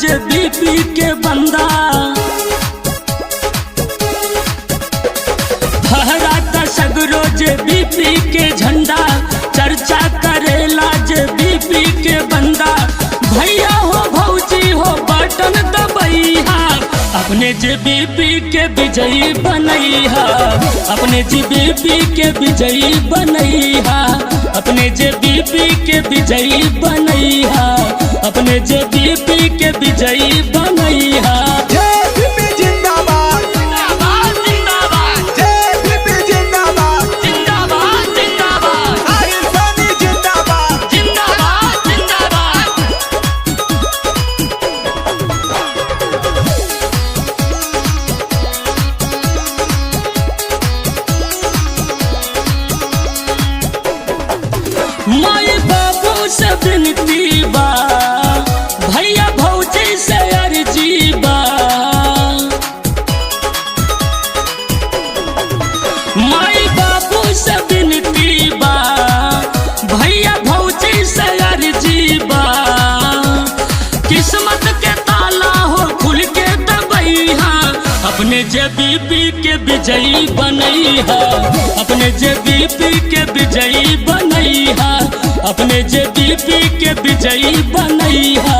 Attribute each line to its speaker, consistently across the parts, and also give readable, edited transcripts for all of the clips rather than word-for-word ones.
Speaker 1: जे बीपी के बंदा फहराता सगरो जे बीपी के झंडा चर्चा करेला जे बीपी के बंदा भैया हो भौजी हो बटन दबैहा अपने जे बीपी के विजयी बनैहा अपने जे बीपी के विजयी बनैहा अपने जे बीपी के विजयी बनैहा अपने जे बीपी के विजयी बनैहा माई बाबू से विनती बा भैया भौजी से अर्जी बा माई बाबू से विनती बा भैया भौजी से अर्जी बा किस्मत के ताला हो खुल के दबैहा अपने जे बीपी के विजयी बनैहा अपने जे बीपी के विजयी बनैहा अपने जे बीपी के विजयी बनैहा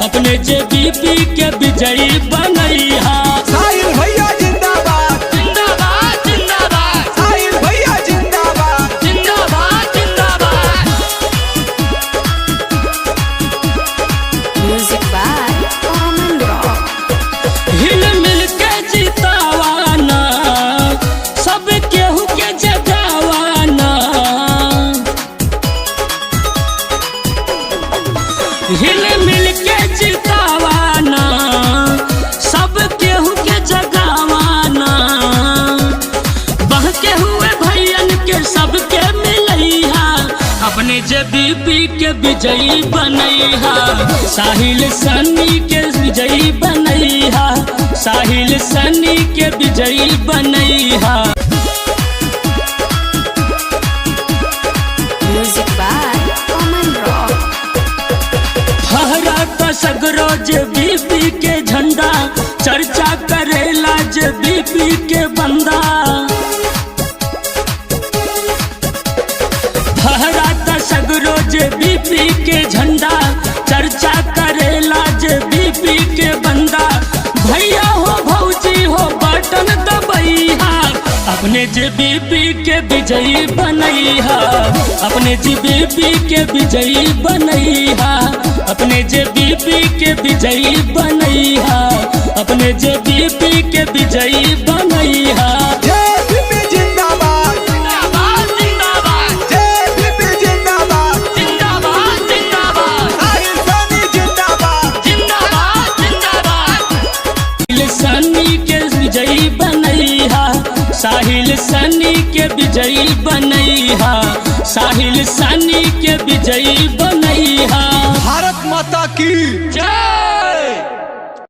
Speaker 1: अपने जे बीपी के विजयी बनैहा
Speaker 2: साहिल भैया जिंदाबाद
Speaker 1: जिंदाबाद जिंदाबाद
Speaker 2: साहिल भैया जिंदाबाद
Speaker 1: जिंदाबाद जिंदाबाद
Speaker 3: Music by Common Rock.
Speaker 1: हिल मिल के जितावाना सब केहू के जगावाना हिल मिल के जितावाना सब केहू के जगावाना बहके हुए भैयन के सबके मिलैहा अपने जे बीपी के विजयी बनैहा साहिल सनी के विजयी बनैहा साहिल सनी के विजयी बनैहा
Speaker 3: Music by Common Rock.
Speaker 1: फहराता सगरो जे बीपी के झंडा चर्चा करेला जे बीपी के बंदा फहराता सगरो जे बीपी के झंडा चर्चा करेला जे बीपी के बंदा भैया हो भौजी हो बटन दबैहा अपने जे बीपी के विजयी बनैहा अपने जे बीपी के विजयी बनैहा अपने जे बीपी के विजयी बनैहा अपने जे